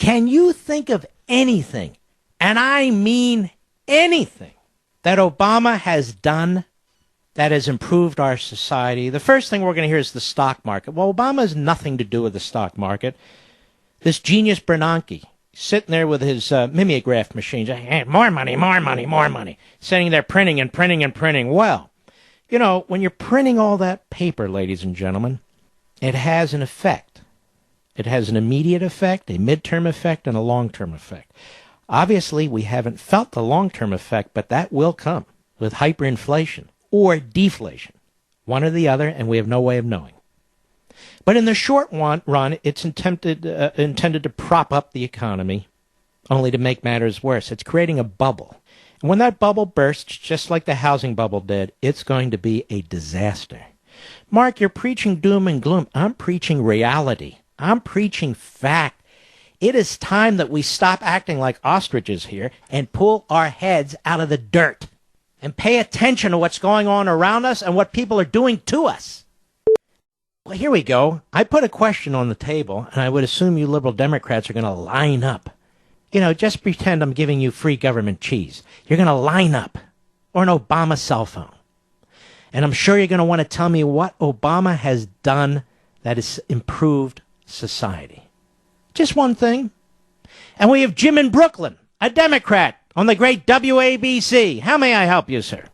Can you think of anything, and I mean anything, that Obama has done that has improved our society? The first thing we're going to hear is the stock market. Well, Obama has nothing to do with the stock market. This genius Bernanke, sitting there with his mimeograph machines, hey, more money, more money, more money, sitting there printing and printing and printing. Well, you know, when you're printing all that paper, ladies and gentlemen, it has an effect. It has an immediate effect, a midterm effect, and a long-term effect. Obviously, we haven't felt the long-term effect, but that will come with hyperinflation or deflation, one or the other, and we have no way of knowing. But in the short run, it's intended to prop up the economy, only to make matters worse. It's creating a bubble. And when that bubble bursts, just like the housing bubble did, it's going to be a disaster. Mark, you're preaching doom and gloom. I'm preaching reality. I'm preaching fact. It is time that we stop acting like ostriches here and pull our heads out of the dirt and pay attention to what's going on around us and what people are doing to us. Well, here we go. I put a question on the table, and I would assume you liberal Democrats are going to line up. You know, just pretend I'm giving you free government cheese. You're going to line up, or an Obama cell phone. And I'm sure you're going to want to tell me what Obama has done that has improved society. Just one thing. And we have Jim in Brooklyn, a Democrat, on the great WABC. How may I help you, sir?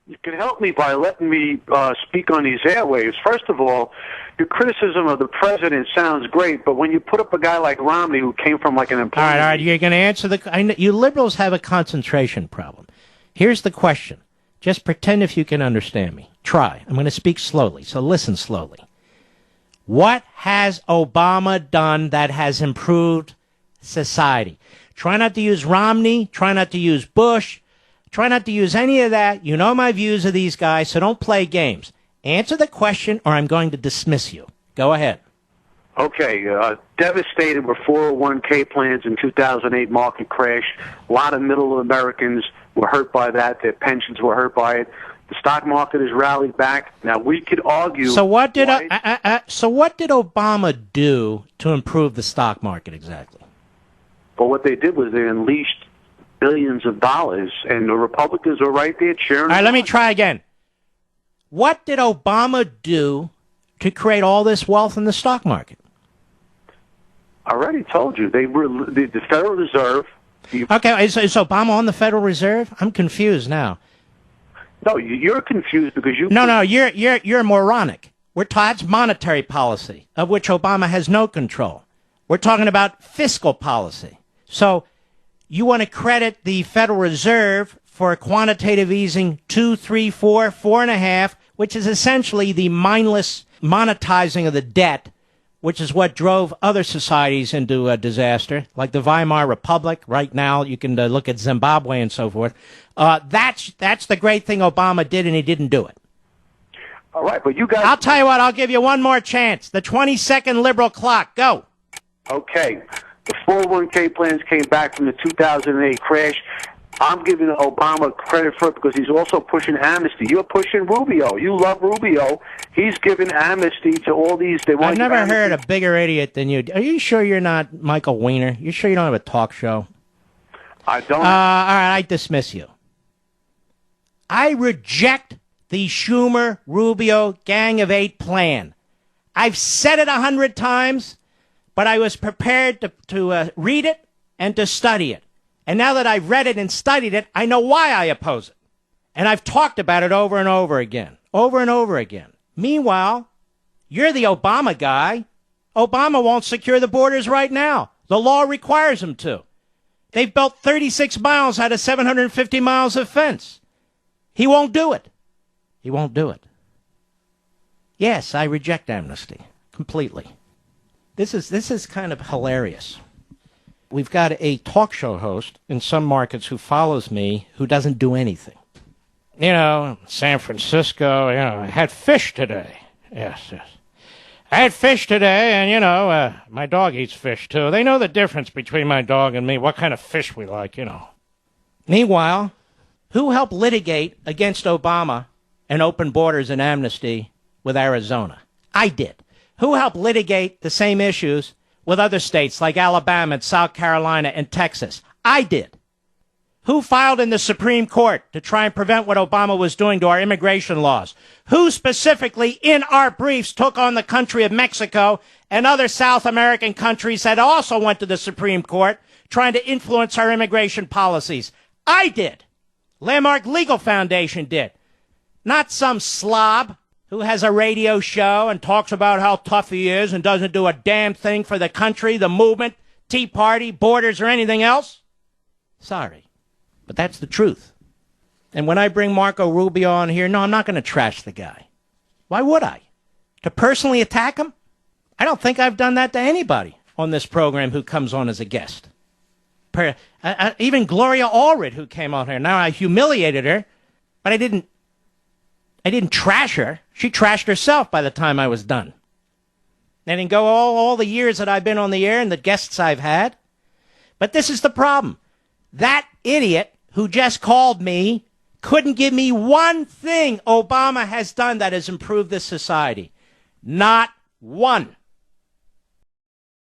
You can help me by letting me speak on these airwaves. First of all, your criticism of the president sounds great, but when you put up a guy like Romney who came from like an employee... All right, you're going to answer the... you liberals have a concentration problem. Here's the question. Just pretend if you can understand me. Try. I'm going to speak slowly, so listen slowly. What has Obama done that has improved society? Try not to use Romney. Try not to use Bush. Try not to use any of that. You know my views of these guys, so don't play games. Answer the question, or I'm going to dismiss you. Go ahead. Okay. Devastated were 401k plans in 2008 market crash. A lot of middle Americans were hurt by that. Their pensions were hurt by it. The stock market has rallied back. Now, we could argue... So what did Obama do to improve the stock market exactly? Well, what they did was they unleashed billions of dollars, and the Republicans were right there cheering. All right, let me try again. What did Obama do to create all this wealth in the stock market? I already told you. They were the Federal Reserve. Okay, is Obama on the Federal Reserve? I'm confused now. No, you're confused because you... No, you're moronic. That's monetary policy, of which Obama has no control. We're talking about fiscal policy. So you want to credit the Federal Reserve for quantitative easing 2, 3, 4, 4.5, which is essentially the mindless monetizing of the debt, which is what drove other societies into a disaster, like the Weimar Republic. Right now, you can look at Zimbabwe and so forth. That's the great thing Obama did, and he didn't do it. All right, but you guys... I'll tell you what, I'll give you one more chance. The 20-second liberal clock. Go. Okay. The 401k plans came back from the 2008 crash. I'm giving Obama credit for it because he's also pushing amnesty. You're pushing Rubio. You love Rubio. He's giving amnesty to all these... I've never heard a bigger idiot than you. Are you sure you're not Michael Weiner? You sure you don't have a talk show? I don't. All right, I dismiss you. I reject the Schumer-Rubio Gang of Eight plan. I've said it 100 times, but I was prepared to read it and to study it. And now that I've read it and studied it, I know why I oppose it. And I've talked about it over and over again. Over and over again. Meanwhile, you're the Obama guy. Obama won't secure the borders right now. The law requires him to. They've built 36 miles out of 750 miles of fence. He won't do it. He won't do it. Yes, I reject amnesty completely. This is kind of hilarious. We've got a talk show host in some markets who follows me who doesn't do anything. You know, San Francisco, I had fish today. Yes. I had fish today, and, my dog eats fish, too. They know the difference between my dog and me, what kind of fish we like, Meanwhile, who helped litigate against Obama and open borders and amnesty with Arizona? I did. Who helped litigate the same issues with other states like Alabama and South Carolina and Texas? I did. Who filed in the Supreme Court to try and prevent what Obama was doing to our immigration laws? Who specifically in our briefs took on the country of Mexico and other South American countries that also went to the Supreme Court trying to influence our immigration policies? I did. Landmark Legal Foundation did. Not some slob who has a radio show and talks about how tough he is and doesn't do a damn thing for the country, the movement, Tea Party, borders, or anything else. Sorry, but that's the truth. And when I bring Marco Rubio on here, no, I'm not going to trash the guy. Why would I? To personally attack him? I don't think I've done that to anybody on this program who comes on as a guest. Even Gloria Allred, who came on here. Now, I humiliated her, but I didn't trash her. She trashed herself by the time I was done. I didn't go all the years that I've been on the air and the guests I've had. But this is the problem. That idiot who just called me couldn't give me one thing Obama has done that has improved this society. Not one.